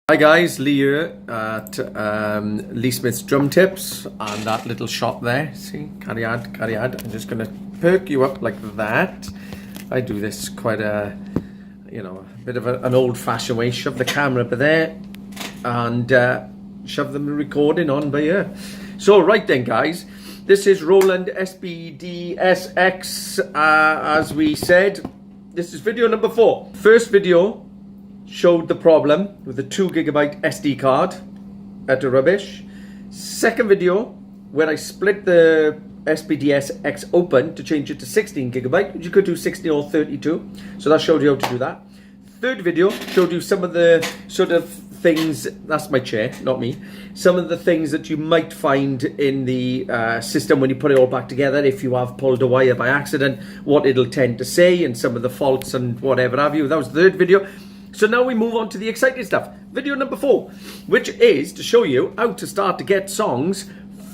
Hi guys, Lee here at Lee Smith's Drum Tips, and that little shot there, see, Cariad. I'm just going to perk you up like that. I do this quite a bit of an old-fashioned way. Shove the camera up there and shove the recording on by here. So right then guys, this is Roland SPD-SX, as we said. This is video number 4. First video showed the problem with the 2 GB SD card, utter rubbish. Second video, where I split the SPD-SX open to change it to 16 GB. You could do 16 or 32, so that showed you how to do that. Third video showed you some of the sort of things, that's my chair, not me, some of the things that you might find in the system when you put it all back together. If you have pulled a wire by accident, what it'll tend to say, and some of the faults and whatever have you. That was the third video. So now we move on to the exciting stuff. Video number 4, which is to show you how to start to get songs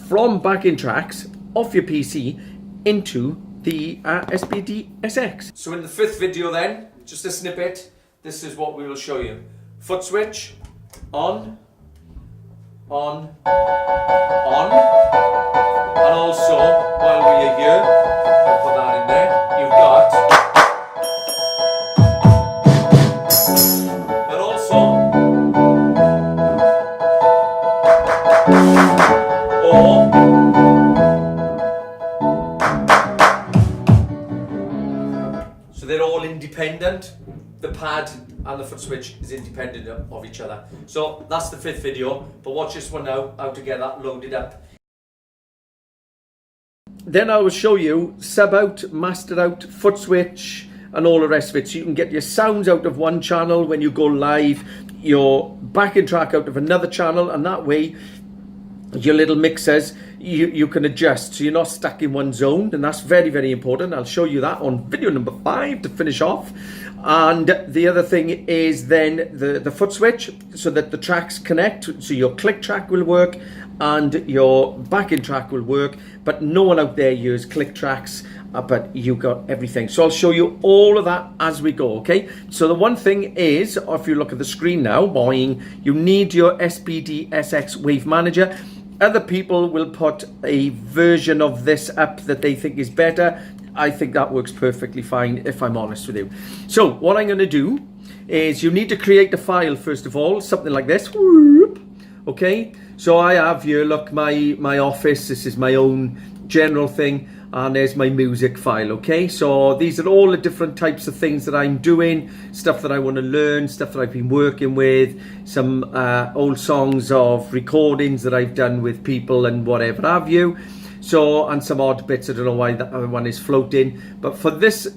from backing tracks off your PC into the SPD-SX. So in the 5th video then, just a snippet, this is what we will show you. Foot switch, on, and also, while we are here, I'll put that in there, you've got so they're all independent. The pad and the foot switch is independent of each other. So that's the 5th video, but watch this one now, how to get that loaded up. Then I will show you sub out, master out, foot switch and all the rest of it, so you can get your sounds out of one channel when you go live, your backing track out of another channel, and that way your little mixers you can adjust so you're not stuck in one zone, and that's very, very important. I'll show you that on video number 5 to finish off. And the other thing is then the foot switch, so that the tracks connect, so your click track will work and your backing track will work, but no one out there uses click tracks, but you got everything. So I'll show you all of that as we go, okay? So the one thing is, if you look at the screen now, boing, you need your SPD-SX Wave Manager. Other people will put a version of this up that they think is better. I think that works perfectly fine, if I'm honest with you. So what I'm going to do is, you need to create a file first of all, something like this. Okay, so I have here, look, my office. This is my own general thing, and there's my music file. Okay, so these are all the different types of things that I'm doing, stuff that I want to learn, stuff that I've been working with, some old songs of recordings that I've done with people and whatever have you. So, and some odd bits. I don't know why that other one is floating, but for this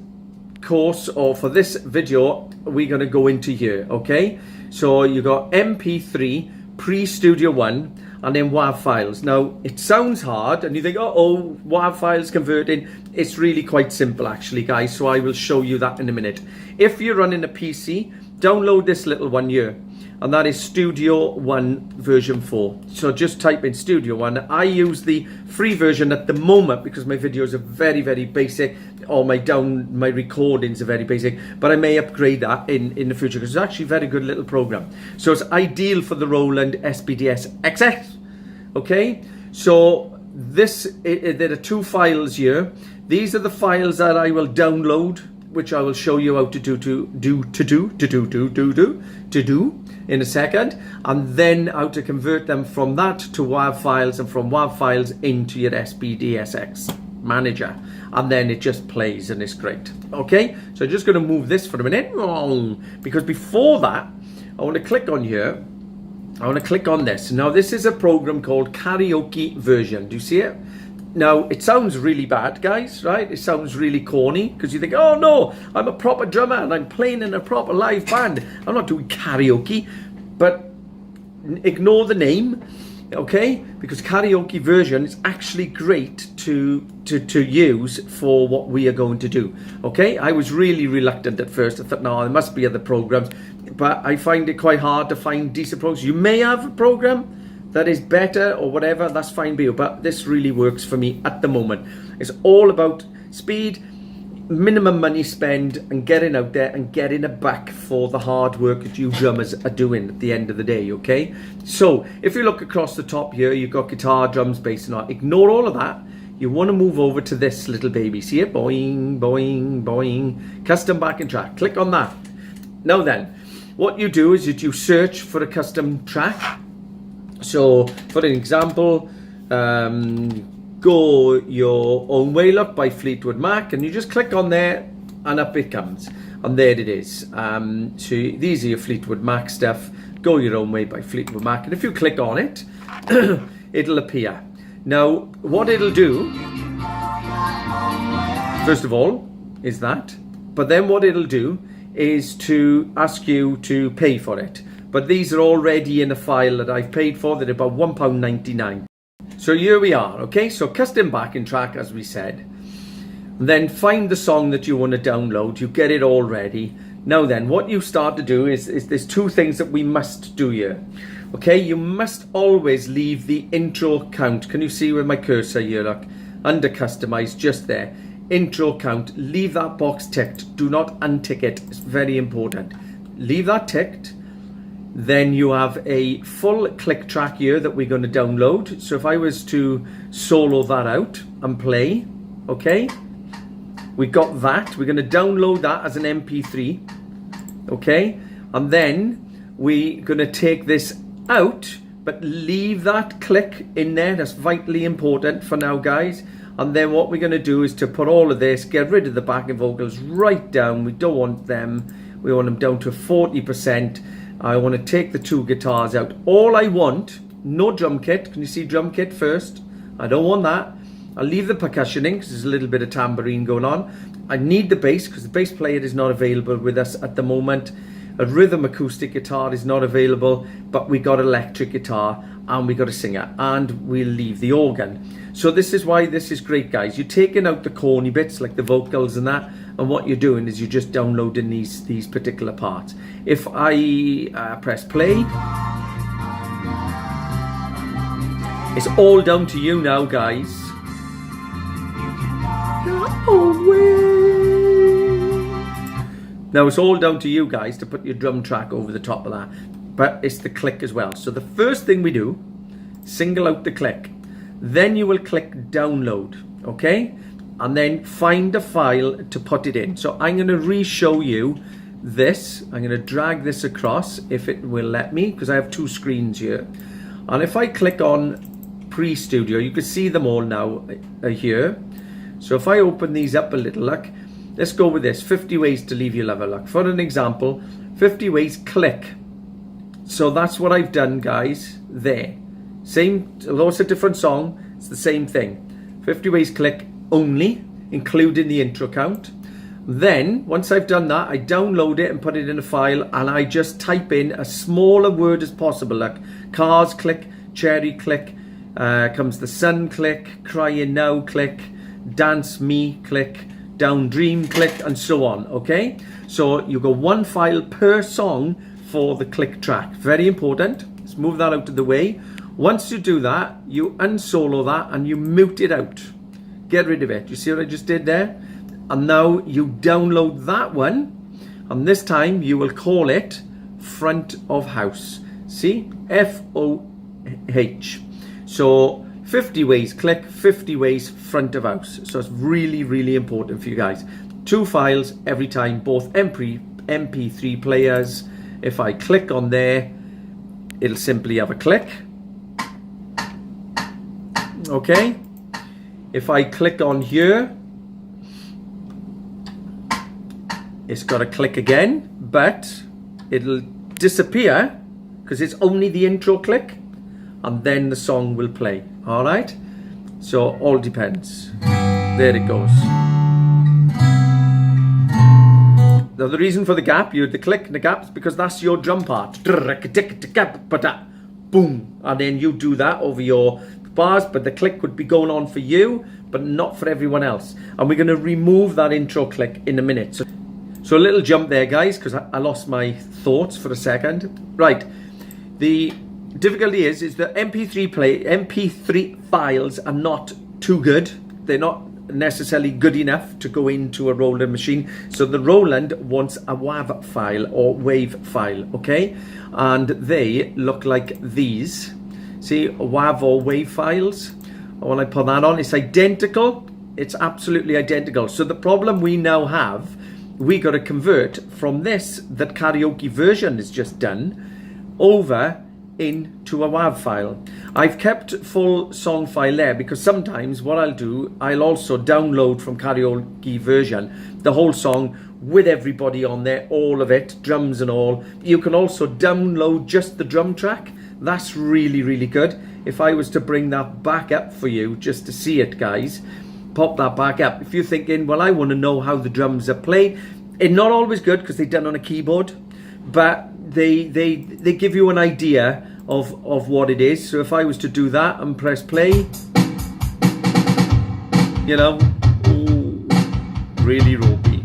course, or for this video, we're going to go into here. Okay, so you got MP3, pre-Studio One, and then WAV files. Now it sounds hard and you think, oh, WAV files converting. It's really quite simple actually, guys, so I will show you that in a minute. If you're running a PC, download this little one here, and that is Studio One version 4. So just type in Studio One. I use the free version at the moment because my videos are very, very basic, or my recordings are very basic, but I may upgrade that in the future because it's actually a very good little program. So it's ideal for the Roland SPD-SX. Okay, so there are 2 files here. These are the files that I will download, which I will show you how to do in a second, and then how to convert them from that to WAV files, and from WAV files into your SPD-SX manager, and then it just plays and it's great. Okay, so I'm just going to move this for a minute, because before that I want to click on here. I want to click on this. Now this is a program called Karaoke Version. Do you see it? Now it sounds really bad, guys, right? It sounds really corny because you think, oh no, I'm a proper drummer and I'm playing in a proper live band. I'm not doing karaoke. But ignore the name, okay? Because Karaoke Version is actually great to use for what we are going to do, okay? I was really reluctant at first. I thought, no, there must be other programs, but I find it quite hard to find decent programs. You may have a program that is better or whatever, that's fine by you, but this really works for me at the moment. It's all about speed. minimum money spend and getting out there and getting it back for the hard work that you drummers are doing at the end of the day, okay? So if you look across the top here, you've got guitar, drums, bass and all. Ignore all of that. You want to move over to this little baby. See it? Boing, boing, boing. Custom backing track. Click on that. Now then, what you do is that you search for a custom track. So for an example, Go Your Own Way Look by Fleetwood Mac, and you just click on there and up it comes, and there it is. So these are your Fleetwood Mac stuff. Go Your Own Way by Fleetwood Mac, and if you click on it, it'll appear. Now what it'll do, first of all, is that, but then what it'll do is to ask you to pay for it. But these are already in a file that I've paid for. They're about £1.99. So here we are, okay? So custom backing track, as we said. And then find the song that you want to download. You get it all ready. Now then, what you start to do is there's two things that we must do here. Okay, you must always leave the intro count. Can you see with my cursor here, look? Under customize, just there. Intro count, leave that box ticked. Do not untick it, it's very important. Leave that ticked. Then you have a full click track here that we're going to download. So if I was to solo that out and play, okay, we got that. We're going to download that as an MP3, okay, and then we're going to take this out, but leave that click in there. That's vitally important for now, guys. And then what we're going to do is to put all of this, get rid of the backing vocals right down. We don't want them. We want them down to 40%. I want to take the two guitars out. All I want, no drum kit. Can you see drum kit first? I don't want that. I'll leave the percussion in because there's a little bit of tambourine going on. I need the bass because the bass player is not available with us at the moment. A rhythm acoustic guitar is not available, but we got electric guitar and we got a singer, and we'll leave the organ. So this is why this is great, guys. You're taking out the corny bits like the vocals and that, and what you're doing is you're just downloading these particular parts. If I press play, it's all down to you now, guys. Now it's all down to you guys to put your drum track over the top of that, but it's the click as well. So the first thing we do, single out the click, then you will click download, okay, and then find a file to put it in. So I'm going to re-show you this. I'm going to drag this across if it will let me, because I have two screens here, and if I click on pre-studio, you can see them all now here. So if I open these up a little, look, let's go with this, 50 ways to leave your lover. Look, for an example, 50 ways click. So that's what I've done, guys, there. Same, although it's a different song, it's the same thing. 50 ways click only, including the intro count. Then, once I've done that, I download it and put it in a file, and I just type in a smaller word as possible, like cars click, cherry click, comes the sun click, crying now click, dance me click, down dream click, and so on, okay? So you go one file per song for the click track. Very important. Let's move that out of the way. Once you do that, you unsolo that and you mute it out. Get rid of it. You see what I just did there? And now you download that one, and this time you will call it front of house. See? FOH. So 50 ways click, 50 ways front of house. So it's really, really important for you guys. Two files every time, both MP3 players. If I click on there, it'll simply have a click. Okay. If I click on here, it's got a click again, but it'll disappear because it's only the intro click, and then the song will play. All right, so all depends. There it goes. Now the reason for the gap, you had the click and the gap, is because that's your drum part. Boom, and then you do that over your bars, but the click would be going on for you, but not for everyone else. And we're going to remove that intro click in a minute. So a little jump there, guys, because I lost my thoughts for a second. Right, the difficulty is that MP3 files are not too good. They're not necessarily good enough to go into a Roland machine. So the Roland wants a WAV file or wave file, okay? And they look like these. See, WAV or wave files. When I put that on, it's identical. It's absolutely identical. So the problem we now have, we got to convert from this that karaoke version is just done over into a WAV file. I've kept full song file there because sometimes what I'll do, I'll also download from karaoke version the whole song with everybody on there, all of it, drums and all. You can also download just the drum track. That's really, really good. If I was to bring that back up for you just to see it, guys, pop that back up. If you're thinking, well, I want to know how the drums are played, it's not always good because they're done on a keyboard, but they give you an idea of what it is. So if I was to do that and press play, you know, ooh, really ropey.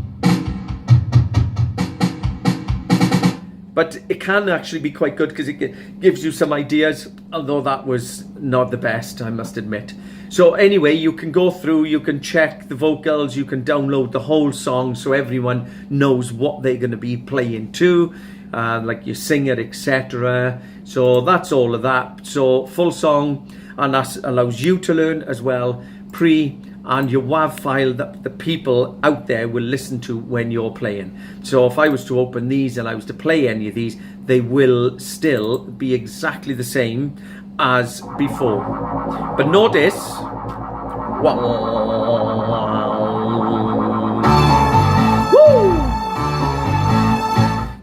But it can actually be quite good because it gives you some ideas, although that was not the best, I must admit. So anyway, you can go through, you can check the vocals, you can download the whole song so everyone knows what they're going to be playing to, like your singer, etc. So that's all of that. So full song, and that allows you to learn as well, and your WAV file that the people out there will listen to when you're playing. So if I was to open these and I was to play any of these, they will still be exactly the same as before. But notice, woo!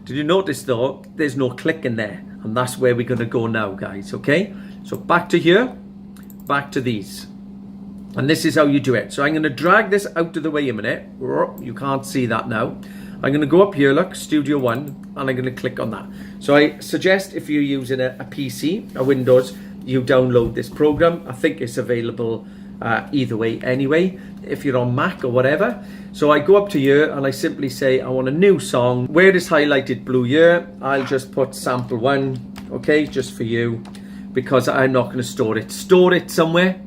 Did you notice though, there's no click in there? And that's where we're gonna go now, guys, okay? So back to here, back to these. And this is how you do it. So I'm going to drag this out of the way a minute. You can't see that now. I'm going to go up here, look, Studio One, and I'm going to click on that. So I suggest if you're using a PC, a Windows, you download this program. I think it's available either way anyway, if you're on Mac or whatever. So I go up to here and I simply say, I want a new song. Where it's highlighted blue here, I'll just put sample one, okay, just for you, because I'm not going to store it. Store it somewhere.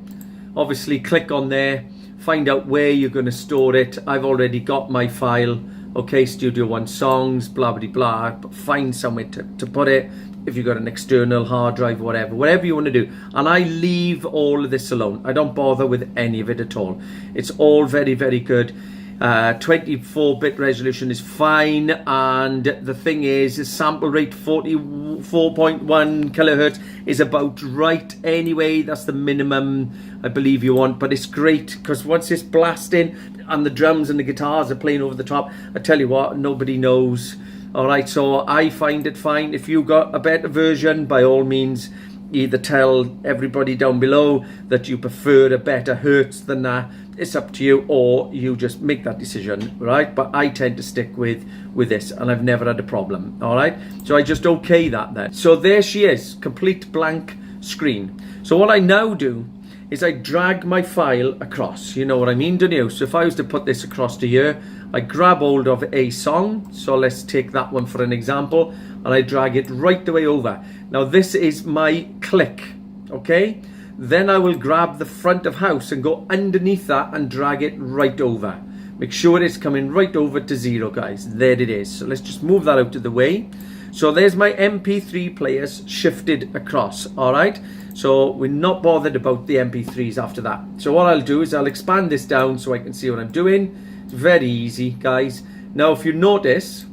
Obviously click on there, find out where you're going to store it. I've already got my file, okay, Studio One songs, blah blah blah, but find somewhere to put it. If you've got an external hard drive, whatever you want to do. And I leave all of this alone. I don't bother with any of it at all. It's all very, very good. 24-bit resolution is fine, and the thing is sample rate 44.1 kilohertz is about right anyway. That's the minimum I believe you want, but it's great because once it's blasting and the drums and the guitars are playing over the top, I tell you what, nobody knows. All right, so I find it fine. If you got a better version, by all means, either tell everybody down below that you prefer a better hertz than that. It's up to you, or you just make that decision, right? But I tend to stick with this, and I've never had a problem. All right, so I just okay that then. So there she is, complete blank screen. So what I now do is I drag my file across. You know what I mean, don't you? So if I was to put this across to here, I grab hold of a song. So let's take that one for an example, and I drag it right the way over. Now this is my click, okay? Then I will grab the front of house and go underneath that and drag it right over. Make sure it's coming right over to 0, guys. There it is. So let's just move that out of the way. So there's my MP3 players shifted across, all right? So we're not bothered about the MP3s after that. So what I'll do is I'll expand this down so I can see what I'm doing. It's very easy, guys. Now, if you notice,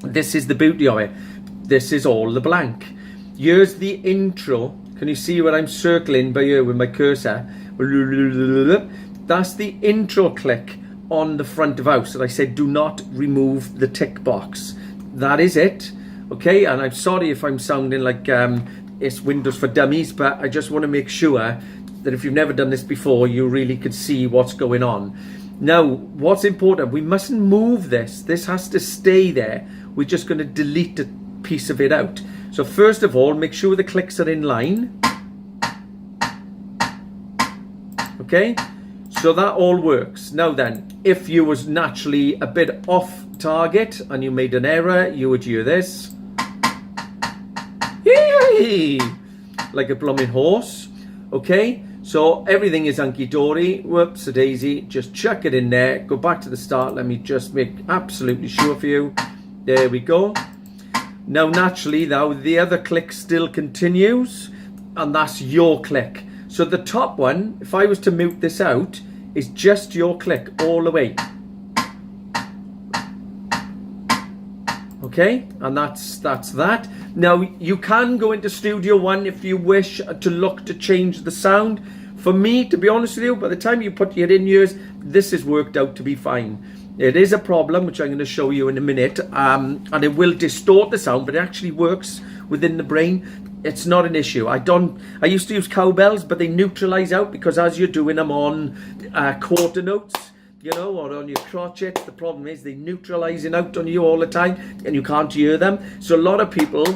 this is the beauty of it. This is all the blank. Here's the intro. Can you see what I'm circling by here with my cursor? That's the intro click on the front of house. And I said, do not remove the tick box. That is it. Okay, and I'm sorry if I'm sounding like it's Windows for Dummies, but I just want to make sure that if you've never done this before, you really could see what's going on. Now, what's important, we mustn't move this. This has to stay there. We're just going to delete a piece of it out. So first of all, make sure the clicks are in line. Okay, so that all works. Now then, if you was naturally a bit off target and you made an error, you would hear this. Yay! Like a blooming horse. Okay, So everything is hunky-dory. Whoops a daisy. Just chuck it in there. Go back to the start. Let me just make absolutely sure for you. There we go. Now naturally though, the other click still continues, and that's your click. So the top one, if I was to mute this out, is just your click all the way. Okay, and that's that. Now you can go into Studio One if you wish to look to change the sound. For me, to be honest with you, by the time you put your in-ears, this has worked out to be fine. It is a problem, which I'm going to show you in a minute, and it will distort the sound, but it actually works within the brain. It's not an issue. I used to use cowbells, but they neutralize out, because as you're doing them on quarter notes, you know, or on your crotchets, the problem is they neutralizing out on you all the time and you can't hear them. So a lot of people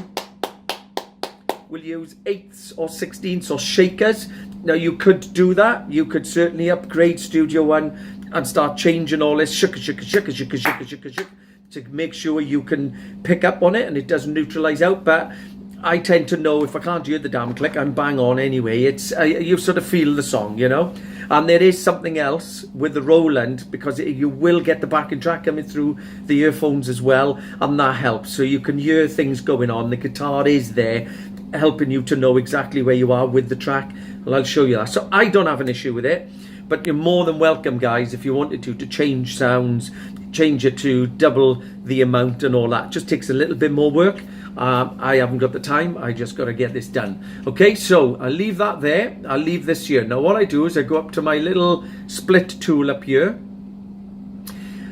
will use 8ths or 16ths or shakers. Now you could do that. You could certainly upgrade Studio One and start changing all this shaka to make sure you can pick up on it and it doesn't neutralize out. But I tend to know if I can't hear the damn click, I'm bang on anyway. It's you sort of feel the song, you know. And there is something else with the Roland, because you will get the backing track coming through the earphones as well, and that helps. So you can hear things going on. The guitar is there, helping you to know exactly where you are with the track. And I'll show you that. So I don't have an issue with it, but you're more than welcome, guys, if you wanted to change sounds, change it to double the amount and all that. Just takes a little bit more work. I haven't got the time. I just got to get this done. Okay, so I'll leave that there. I'll leave this here. Now what I do is I go up to my little split tool up here.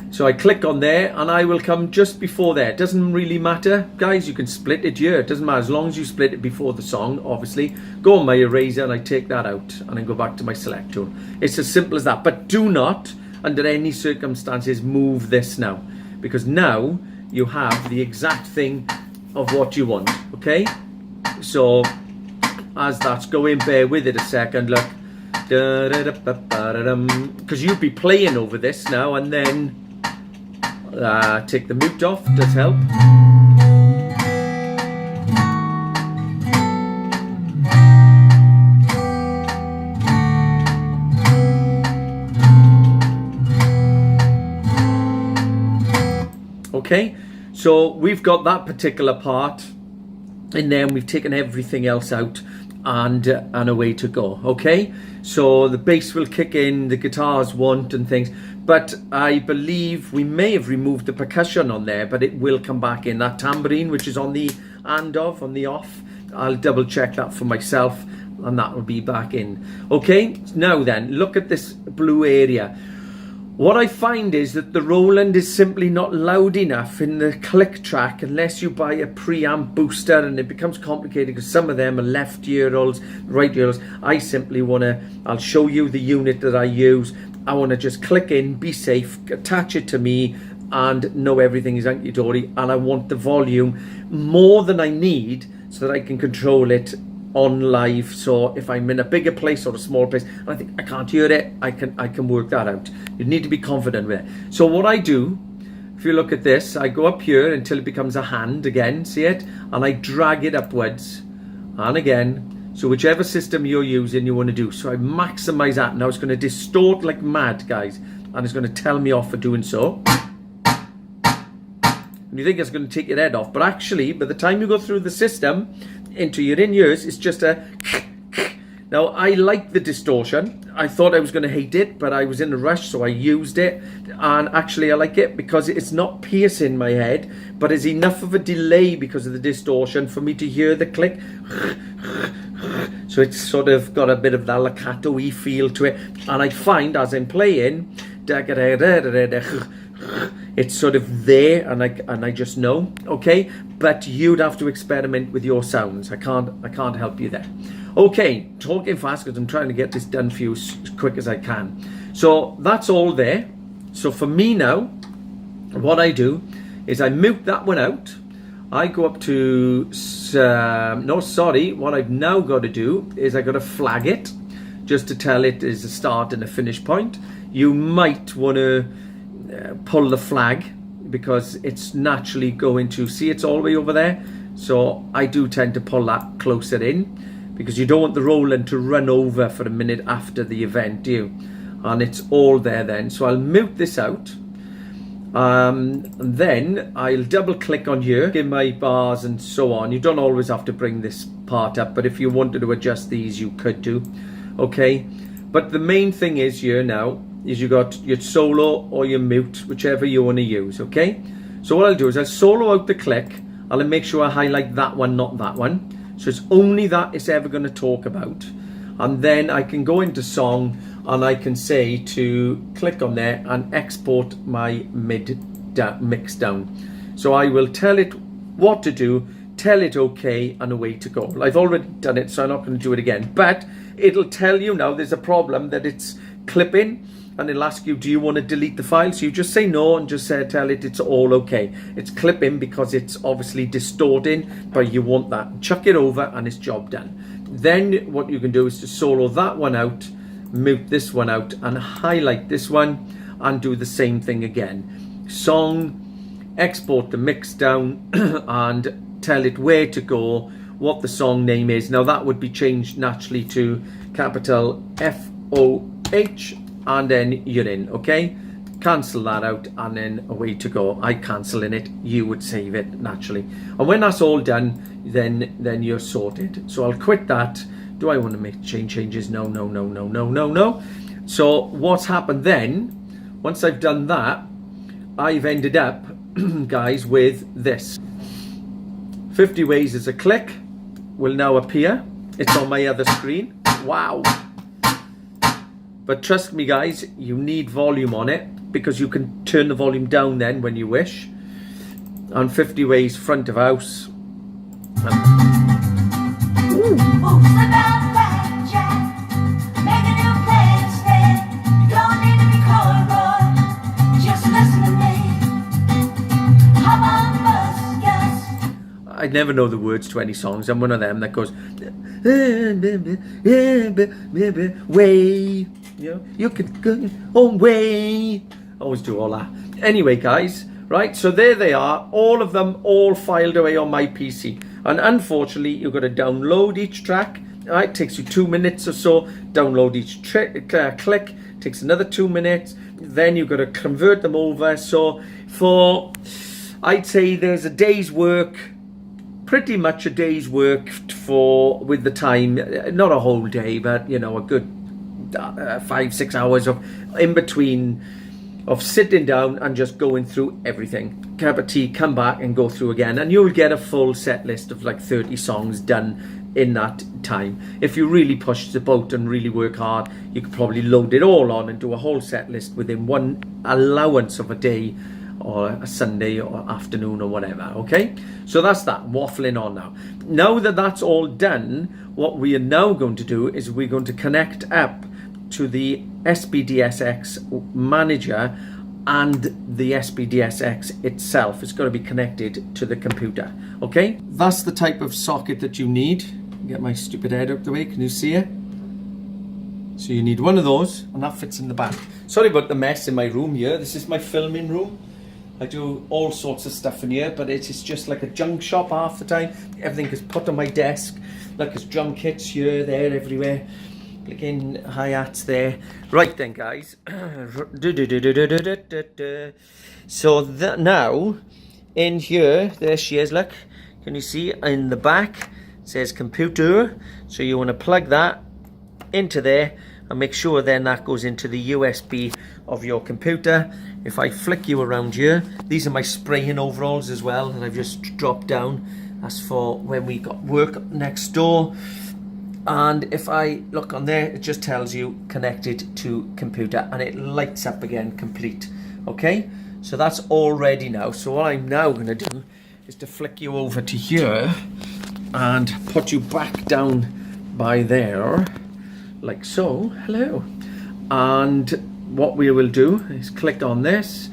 So I click on there and I will come just before there. It doesn't really matter, guys. You can split it here. It doesn't matter as long as you split it before the song, obviously. Go on my eraser and I take that out and then go back to my select tool. It's as simple as that. But do not, under any circumstances, move this now, because now you have the exact thing of what you want. Okay, so as that's going, bear with it a second. Look, because you'd be playing over this now, and then take the mute off. Does help. Okay, so we've got that particular part in there, and we've taken everything else out, and away to go. Okay, so the bass will kick in, the guitars won't, and things, but I believe we may have removed the percussion on there, but it will come back in. That tambourine, which is on the on the off, I'll double check that for myself, and that will be back in. Okay, now then, look at this blue area. What I find is that the Roland is simply not loud enough in the click track unless you buy a preamp booster, and it becomes complicated because some of them are left earholes, right earholes. I simply want to, I'll show you the unit that I use. I want to just click in, be safe, attach it to me, and know everything is hunky-dory, and I want the volume more than I need so that I can control it on live. So if I'm in a bigger place or a small place and I think I can't hear it, I can work that out. You need to be confident with it. So what I do, if you look at this, I go up here until it becomes a hand again, see it, and I drag it upwards and again. So whichever system you're using, you want to do. So I maximize that. Now it's going to distort like mad, guys, and it's going to tell me off for doing so. And you think it's going to take your head off, but actually by the time you go through the system into your in-ears, it's just a. Now I like the distortion. I thought I was going to hate it, but I was in a rush, so I used it, and actually I like it because it's not piercing my head, but it's enough of a delay because of the distortion for me to hear the click. So it's sort of got a bit of that legato-y feel to it, and I find as I'm playing, it's sort of there, and I just know. Okay, but you'd have to experiment with your sounds. I can't help you there. Okay, talking fast because I'm trying to get this done for you as quick as I can. So that's all there. So for me now, what I do is I mute that one out. I go up to what I've now got to do is I got to flag it just to tell it is a start and a finish point. You might want to pull the flag because it's naturally going to see it's all the way over there, so I do tend to pull that closer in because you don't want the Roland to run over for a minute after the event, do you? And it's all there then. So I'll mute this out. And then I'll double click on here, give my bars and so on. You don't always have to bring this part up, but if you wanted to adjust these, you could do. Okay, but the main thing is here now is you got your solo or your mute, whichever you want to use. Okay, so what I'll do is I'll solo out the click. I'll make sure I highlight that one, not that one, so it's only that it's ever going to talk about. And then I can go into song and I can say to click on there and export my mix down. So I will tell it what to do, tell it okay, and away to go. I've already done it, so I'm not going to do it again, but it'll tell you now there's a problem that it's clipping, and it'll ask you, do you want to delete the file? So you just say no and just tell it it's all okay. It's clipping because it's obviously distorting, but you want that. Chuck it over and it's job done. Then what you can do is to solo that one out, mute this one out, and highlight this one, and do the same thing again. Song, export the mix down, and tell it where to go, what the song name is. Now that would be changed naturally to capital FOH, and then you're in. Okay, cancel that out, and then away to go. I cancelling it, you would save it naturally, and when that's all done, then you're sorted. So I'll quit that. Do I want to make changes? No. So what's happened then, once I've done that, I've ended up guys with this. 50 ways as a click will now appear. It's on my other screen. Wow. But trust me guys, you need volume on it, because you can turn the volume down then when you wish. And 50 ways front of house. I never know the words to any songs. I'm one of them that goes way, you know, you could go away. Always do all that. Anyway guys, right, so there they are, all of them all filed away on my PC. And unfortunately, you've got to download each track. Right, takes you 2 minutes or so. Download each click, takes another 2 minutes. Then you've got to convert them over. So for, I'd say there's a day's work, pretty much a day's work for, with the time, not a whole day, but you know, a good 5-6 hours of in between, of sitting down and just going through everything. Cup of tea, come back and go through again, and you'll get a full set list of like 30 songs done in that time. If you really push the boat and really work hard, you could probably load it all on and do a whole set list within one allowance of a day, or a Sunday or afternoon or whatever. Okay, so that's that, waffling on now. Now that that's all done, what we are now going to do is we're going to connect up to the SPD-SX manager, and the SPD-SX itself is going to be connected to the computer. Okay, that's the type of socket that you need. Get my stupid head out the way, can you see it? So you need one of those, and that fits in the back. Sorry about the mess in my room here. This is my filming room. I do all sorts of stuff in here, but it is just like a junk shop half the time. Everything is put on my desk. Look, there's drum kits here, there, everywhere. Clicking hi-hats there. Right then, guys. So that now, in here, there she is, look. Can you see in the back? It says computer. So you want to plug that into there, and make sure then that goes into the USB of your computer. If I flick you around here, these are my spraying overalls as well that I've just dropped down. That's for when we got work next door. And if I look on there, it just tells you connected to computer, and it lights up again complete. Okay, so that's all ready now. So what I'm now going to do is to flick you over to here and put you back down by there, like so. Hello. And what we will do is click on this,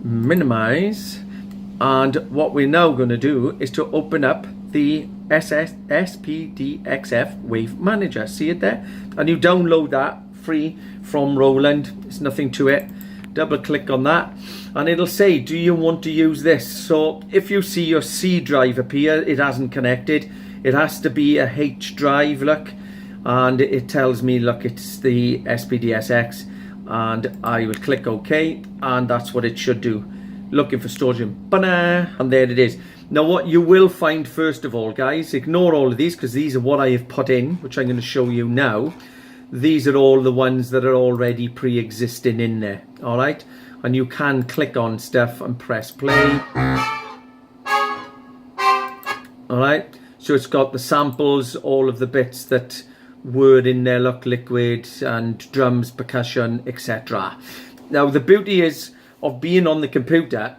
minimize, and what we're now going to do is to open up the SPD-XF Wave Manager. See it there? And you download that free from Roland. There's nothing to it. Double click on that and it'll say, do you want to use this? So if you see your C drive appear, it hasn't connected. It has to be a H drive, look, and it tells me, look, it's the SPD-SX, and I will click OK, and that's what it should do. Looking for storage, and there it is. Now what you will find, first of all, guys, ignore all of these because these are what I have put in, which I'm going to show you now. These are all the ones that are already pre-existing in there, all right? And you can click on stuff and press play. All right, so it's got the samples, all of the bits that were in there, look, liquid and drums, percussion, etc. Now the beauty is of being on the computer,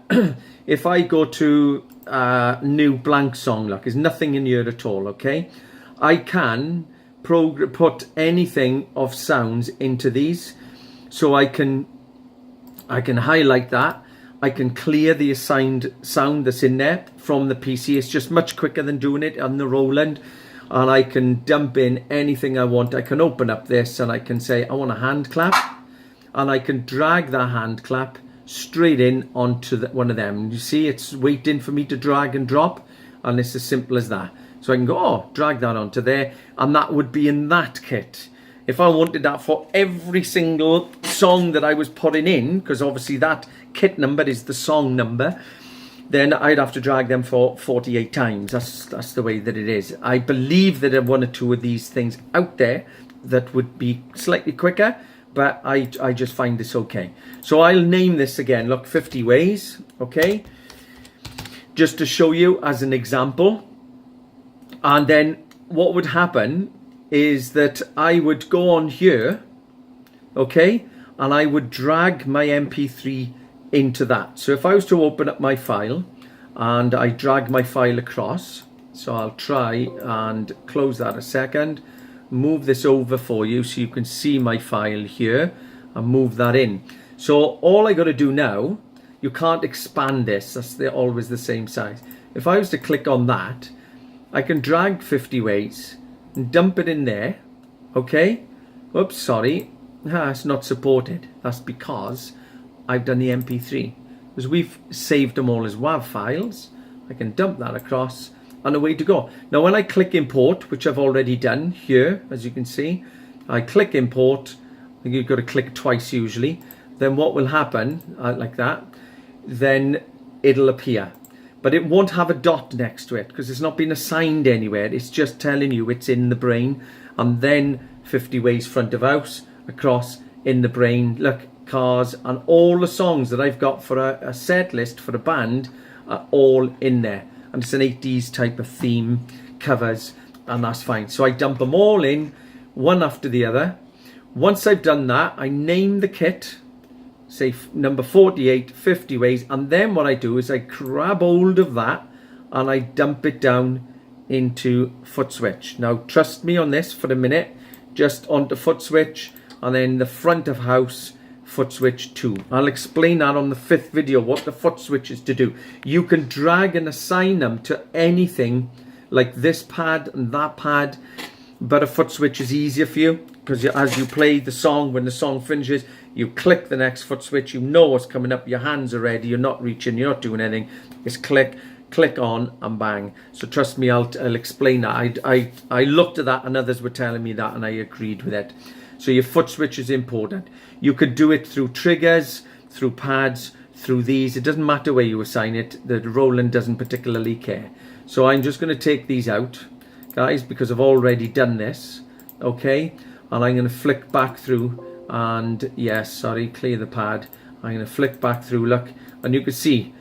if I go to a new blank song, look, there's nothing in here at all, okay? I can put anything of sounds into these, so I can highlight that. I can clear the assigned sound that's in there from the PC. It's just much quicker than doing it on the Roland. And I can dump in anything I want. I can open up this and I can say, I want a hand clap. And I can drag that hand clap straight in onto one of them. You see, it's waiting for me to drag and drop. And it's as simple as that. So I can go, oh, drag that onto there. And that would be in that kit. If I wanted that for every single song that I was putting in, because obviously that kit number is the song number, then I'd have to drag them for 48 times. That's the way that it is. I believe that there are one or two of these things out there that would be slightly quicker, but I just find this okay. So I'll name this again, look, 50 ways, okay? Just to show you as an example. And then what would happen is that I would go on here, okay, and I would drag my MP3 into that. So if I was to open up my file and I drag my file across, so I'll try and close that a second, move this over for you so you can see my file here and move that in. So all I got to do now, you can't expand this, they're always the same size. If I was to click on that, I can drag 50 ways and dump it in there, okay? Oops, sorry, it's not supported. That's because I've done the MP3. Because we've saved them all as WAV files, I can dump that across and away to go. Now when I click import, which I've already done here, as you can see, I click import, I think you've got to click twice usually, then what will happen, like that, then it'll appear. But it won't have a dot next to it because it's not been assigned anywhere. It's just telling you it's in the brain. And then 50 ways front of house, across in the brain. Look, cars, and all the songs that I've got for a set list for a band are all in there. And it's an 80s type of theme, covers, and that's fine. So I dump them all in, one after the other. Once I've done that, I name the kit, say number 48, 50 ways, and then what I do is I grab hold of that and I dump it down into foot switch. Now trust me on this for a minute, just onto foot switch and then the front of house foot switch 2. I'll explain that on the 5th video, what the foot switch is to do. You can drag and assign them to anything like this pad and that pad, but a foot switch is easier for you because as you play the song, when the song finishes, you click the next foot switch, you know what's coming up, your hands are ready, you're not reaching, you're not doing anything. It's click, click on and bang. So trust me, I'll explain that. I looked at that and others were telling me that and I agreed with it. So your foot switch is important. You could do it through triggers, through pads, through these. It doesn't matter where you assign it. The Roland doesn't particularly care. So I'm just going to take these out, guys, because I've already done this, okay? And I'm going to flick back through. And yes, sorry, clear the pad. I'm going to flick back through, look, and you can see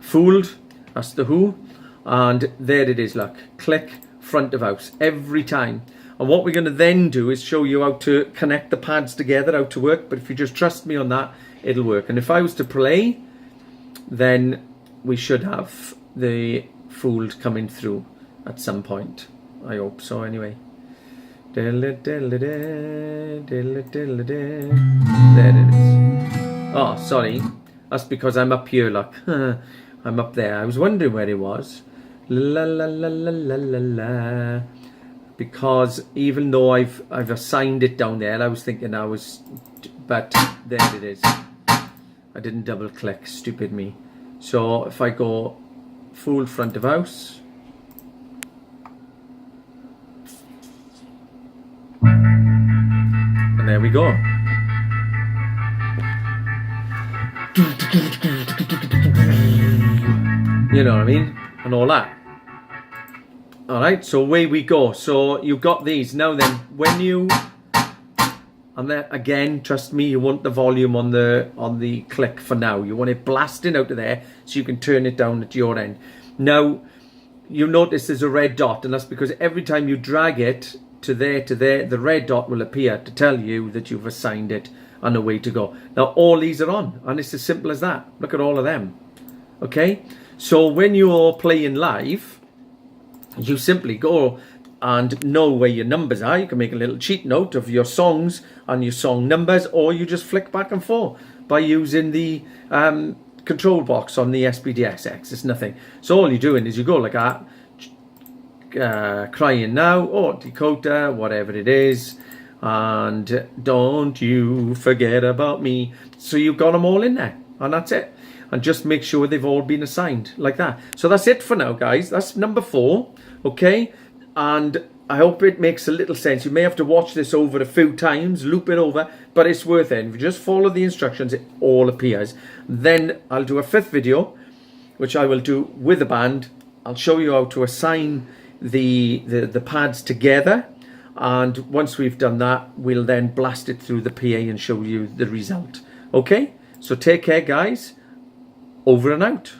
Fooled, that's the Who, and there it is, look, click front of house every time. And what we're going to then do is show you how to connect the pads together, how to work, but if you just trust me on that, it'll work. And if I was to play, then we should have the Fooled coming through at some point. I hope so anyway. There it is. Oh, sorry. That's because I'm up here, look. I'm up there. I was wondering where it was. La la la la la la la. Because even though I've assigned it down there, I was thinking but there it is. I didn't double click, stupid me. So if I go full front of house, go. You know what I mean? And all that. Alright, so away we go. So you've got these. Now then, when you... And then again, trust me, you want the volume on the click for now. You want it blasting out of there so you can turn it down at your end. Now, you notice there's a red dot, and that's because every time you drag it to there, the red dot will appear to tell you that you've assigned it and away to go. Now, all these are on, and it's as simple as that. Look at all of them. Okay? So when you're playing live, you simply go and know where your numbers are. You can make a little cheat note of your songs and your song numbers, or you just flick back and forth by using the control box on the SPD-SX. It's nothing. So all you're doing is you go like that, Crying Now, or Dakota, whatever it is, and Don't You Forget About Me. So you've got them all in there, and that's it. And just make sure they've all been assigned like that. So that's it for now, guys. That's number 4, okay? And I hope it makes a little sense. You may have to watch this over a few times, loop it over, but it's worth it. If you just follow the instructions, it all appears. Then I'll do a 5th video, which I will do with the band. I'll show you how to assign the pads together. And once we've done that, we'll then blast it through the PA and show you the result. Okay? So take care, guys. Over and out.